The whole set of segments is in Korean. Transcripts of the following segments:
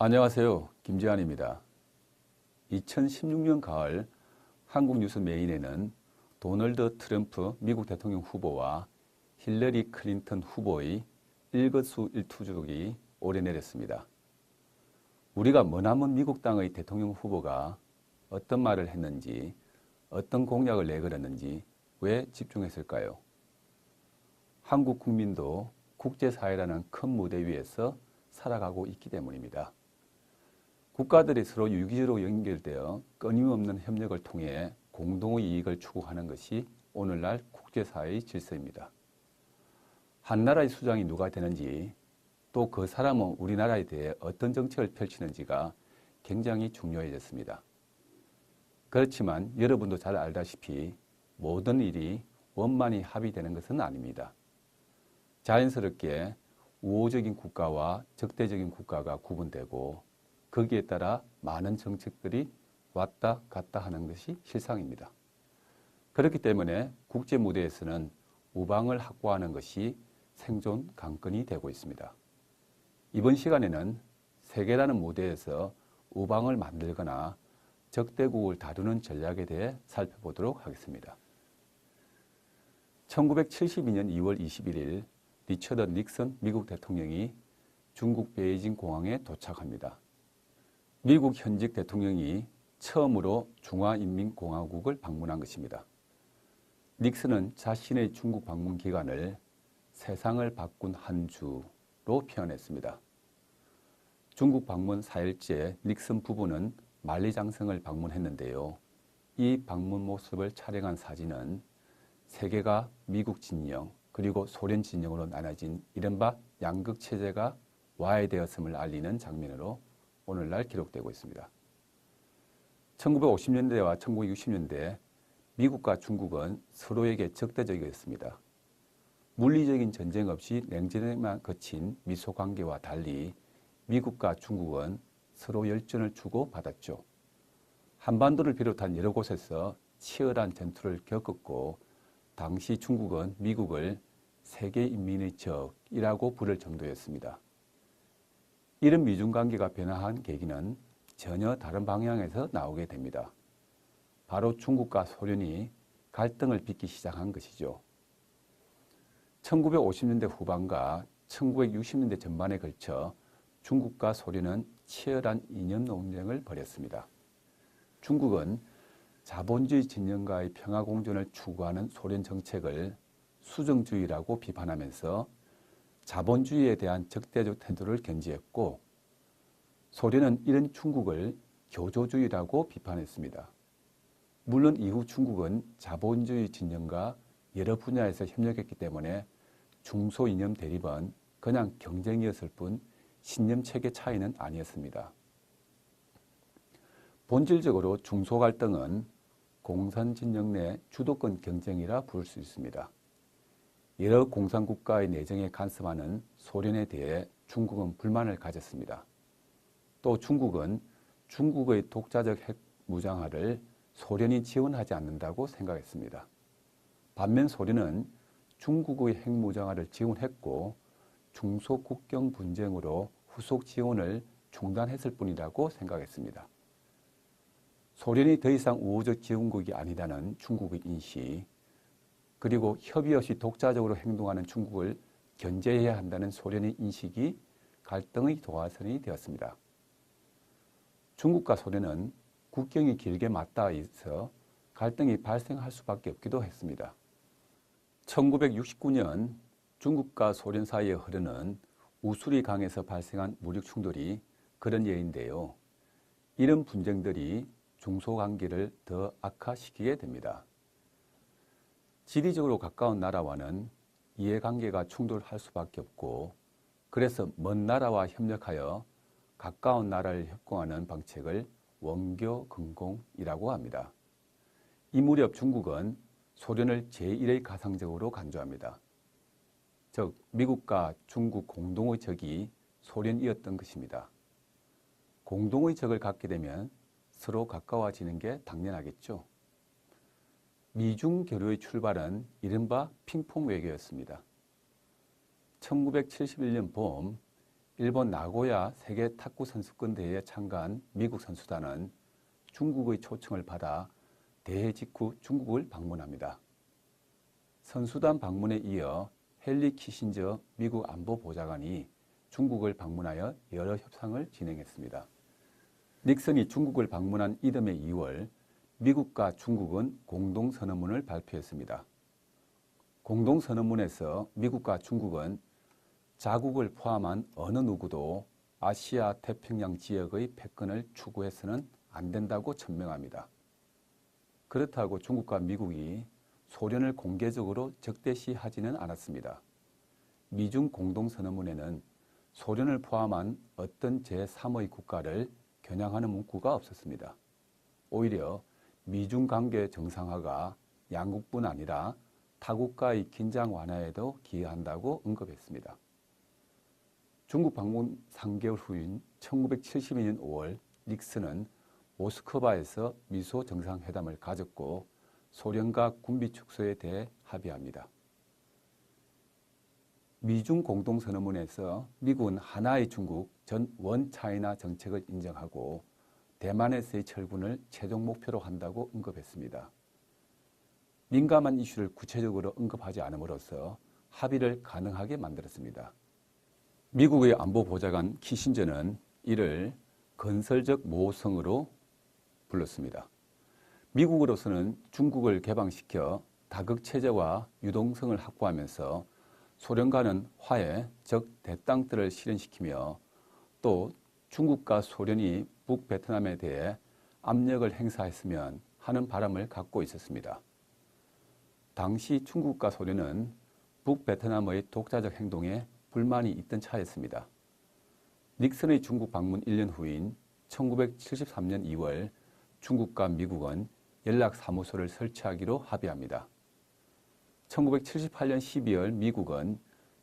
안녕하세요. 김재환입니다. 2016년 가을 한국 뉴스 메인에는 도널드 트럼프 미국 대통령 후보와 힐러리 클린턴 후보의 일거수일투족이 오르내렸습니다. 우리가 머나먼 미국 땅의 대통령 후보가 어떤 말을 했는지, 어떤 공약을 내걸었는지 왜 집중했을까요? 한국 국민도 국제사회라는 큰 무대 위에서 살아가고 있기 때문입니다. 국가들이 서로 유기적으로 연결되어 끊임없는 협력을 통해 공동의 이익을 추구하는 것이 오늘날 국제사회의 질서입니다. 한 나라의 수장이 누가 되는지, 또 그 사람은 우리나라에 대해 어떤 정책을 펼치는지가 굉장히 중요해졌습니다. 그렇지만 여러분도 잘 알다시피 모든 일이 원만히 합의되는 것은 아닙니다. 자연스럽게 우호적인 국가와 적대적인 국가가 구분되고 거기에 따라 많은 정책들이 왔다 갔다 하는 것이 실상입니다. 그렇기 때문에 국제 무대에서는 우방을 확보하는 것이 생존 관건이 되고 있습니다. 이번 시간에는 세계라는 무대에서 우방을 만들거나 적대국을 다루는 전략에 대해 살펴보도록 하겠습니다. 1972년 2월 21일 리처드 닉슨 미국 대통령이 중국 베이징 공항에 도착합니다. 미국 현직 대통령이 처음으로 중화인민공화국을 방문한 것입니다. 닉슨은 자신의 중국 방문 기간을 세상을 바꾼 한 주로 표현했습니다. 중국 방문 4일째 닉슨 부부는 만리장성을 방문했는데요. 이 방문 모습을 촬영한 사진은 세계가 미국 진영 그리고 소련 진영으로 나눠진 이른바 양극체제가 와해되었음을 알리는 장면으로 오늘날 기록되고 있습니다. 1950년대와 1960년대 미국과 중국은 서로에게 적대적이었습니다. 물리적인 전쟁 없이 냉전에만 거친 미소관계와 달리 미국과 중국은 서로 열전을 주고받았죠. 한반도를 비롯한 여러 곳에서 치열한 전투를 겪었고 당시 중국은 미국을 세계 인민의 적이라고 부를 정도였습니다. 이런 미중관계가 변화한 계기는 전혀 다른 방향에서 나오게 됩니다. 바로 중국과 소련이 갈등을 빚기 시작한 것이죠. 1950년대 후반과 1960년대 전반에 걸쳐 중국과 소련은 치열한 이념 논쟁을 벌였습니다. 중국은 자본주의 진영과의 평화공존을 추구하는 소련 정책을 수정주의라고 비판하면서 자본주의에 대한 적대적 태도를 견지했고 소련은 이런 중국을 교조주의라고 비판했습니다. 물론 이후 중국은 자본주의 진영과 여러 분야에서 협력했기 때문에 중소이념 대립은 그냥 경쟁이었을 뿐 신념체계 차이는 아니었습니다. 본질적으로 중소 갈등은 공산진영 내 주도권 경쟁이라 부를 수 있습니다. 여러 공산국가의 내정에 간섭하는 소련에 대해 중국은 불만을 가졌습니다. 또 중국은 중국의 독자적 핵 무장화를 소련이 지원하지 않는다고 생각했습니다. 반면 소련은 중국의 핵 무장화를 지원했고 중소국경 분쟁으로 후속 지원을 중단했을 뿐이라고 생각했습니다. 소련이 더 이상 우호적 지원국이 아니다는 중국의 인식, 그리고 협의 없이 독자적으로 행동하는 중국을 견제해야 한다는 소련의 인식이 갈등의 도화선이 되었습니다. 중국과 소련은 국경이 길게 맞닿아 있어 갈등이 발생할 수밖에 없기도 했습니다. 1969년 중국과 소련 사이에 흐르는 우수리 강에서 발생한 무력 충돌이 그런 예인데요. 이런 분쟁들이 중소관계를 더 악화시키게 됩니다. 지리적으로 가까운 나라와는 이해관계가 충돌할 수밖에 없고 그래서 먼 나라와 협력하여 가까운 나라를 협공하는 방책을 원교근공이라고 합니다. 이 무렵 중국은 소련을 제1의 가상적으로 간주합니다. 즉 미국과 중국 공동의 적이 소련이었던 것입니다. 공동의 적을 갖게 되면 서로 가까워지는 게 당연하겠죠. 미중 교류의 출발은 이른바 핑퐁 외교였습니다. 1971년 봄 일본 나고야 세계 탁구 선수권 대회에 참가한 미국 선수단은 중국의 초청을 받아 대회 직후 중국을 방문합니다. 선수단 방문에 이어 헨리 키신저 미국 안보보좌관이 중국을 방문하여 여러 협상을 진행했습니다. 닉슨이 중국을 방문한 이듬해 2월, 미국과 중국은 공동선언문을 발표했습니다. 공동선언문에서 미국과 중국은 자국을 포함한 어느 누구도 아시아 태평양 지역의 패권을 추구해서는 안 된다고 천명합니다. 그렇다고 중국과 미국이 소련을 공개적으로 적대시하지는 않았습니다. 미중 공동선언문에는 소련을 포함한 어떤 제3의 국가를 겨냥하는 문구가 없었습니다. 오히려 미중 관계 정상화가 양국뿐 아니라 타국과의 긴장 완화에도 기여한다고 언급했습니다. 중국 방문 3개월 후인 1972년 5월 닉슨은 모스크바에서 미소 정상회담을 가졌고 소련과 군비 축소에 대해 합의합니다. 미중 공동선언문에서 미국은 하나의 중국 전 원차이나 정책을 인정하고 대만에서의 철군을 최종 목표로 한다고 언급했습니다. 민감한 이슈를 구체적으로 언급하지 않음으로써 합의를 가능하게 만들었습니다. 미국의 안보보좌관 키신저는 이를 건설적 모성으로 불렀습니다. 미국으로서는 중국을 개방시켜 다극체제와 유동성을 확보하면서 소련과는 화해, 즉 대땅들을 실현시키며 또 중국과 소련이 북베트남에 대해 압력을 행사했으면 하는 바람을 갖고 있었습니다. 당시 중국과 소련은 북베트남의 독자적 행동에 불만이 있던 차였습니다. 닉슨의 중국 방문 1년 후인 1973년 2월 중국과 미국은 연락사무소를 설치하기로 합의합니다. 1978년 12월 미국은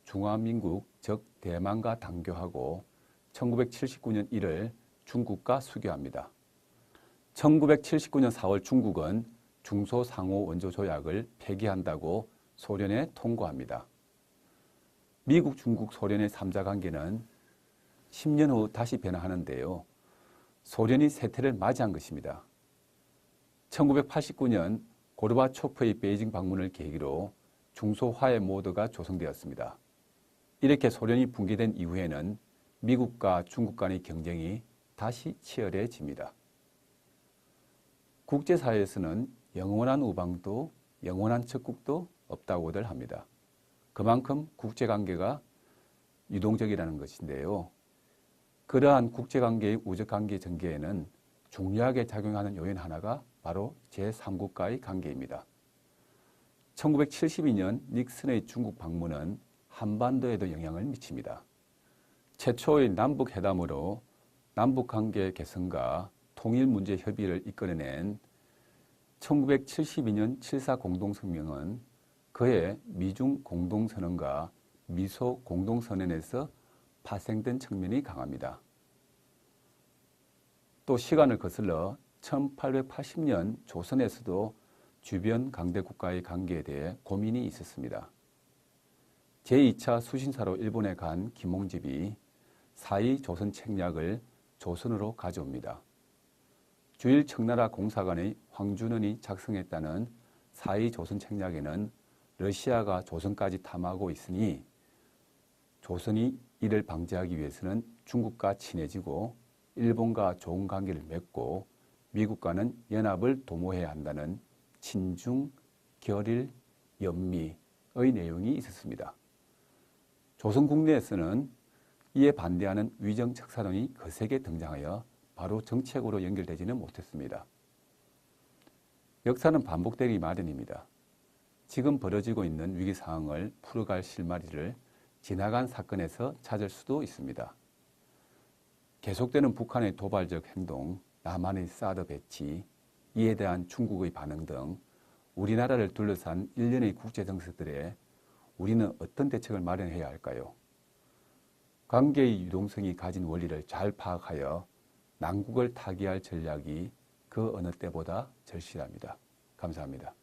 중화민국 즉 대만과 단교하고 1979년 1월 중국과 수교합니다. 1979년 4월 중국은 중소상호원조조약을 폐기한다고 소련에 통고합니다. 미국, 중국, 소련의 3자 관계는 10년 후 다시 변화하는데요. 소련이 쇠퇴를 맞이한 것입니다. 1989년 고르바초프의 베이징 방문을 계기로 중소화해 모드가 조성되었습니다. 이렇게 소련이 붕괴된 이후에는 미국과 중국 간의 경쟁이 다시 치열해집니다. 국제사회에서는 영원한 우방도 영원한 적국도 없다고들 합니다. 그만큼 국제관계가 유동적이라는 것인데요. 그러한 국제관계의 우적관계 전개에는 중요하게 작용하는 요인 하나가 바로 제3국과의 관계입니다. 1972년 닉슨의 중국 방문은 한반도에도 영향을 미칩니다. 최초의 남북회담으로 남북관계 개선과 통일문제 협의를 이끌어낸 1972년 7.4 공동성명은 그해 미중 공동선언과 미소 공동선언에서 파생된 측면이 강합니다. 또 시간을 거슬러 1880년 조선에서도 주변 강대국가의 관계에 대해 고민이 있었습니다. 제2차 수신사로 일본에 간 김홍집이 사이 조선 책략을 조선으로 가져옵니다. 주일 청나라 공사관의 황준원이 작성했다는 사이 조선 책략에는 러시아가 조선까지 탐하고 있으니 조선이 이를 방지하기 위해서는 중국과 친해지고 일본과 좋은 관계를 맺고 미국과는 연합을 도모해야 한다는 친중, 결일, 연미의 내용이 있었습니다. 조선 국내에서는 이에 반대하는 위정척사론이 거세게 등장하여 바로 정책으로 연결되지는 못했습니다. 역사는 반복되기 마련입니다. 지금 벌어지고 있는 위기 상황을 풀어갈 실마리를 지나간 사건에서 찾을 수도 있습니다. 계속되는 북한의 도발적 행동, 남한의 사드 배치, 이에 대한 중국의 반응 등 우리나라를 둘러싼 일련의 국제 정세들에 우리는 어떤 대책을 마련해야 할까요? 관계의 유동성이 가진 원리를 잘 파악하여 난국을 타개할 전략이 그 어느 때보다 절실합니다. 감사합니다.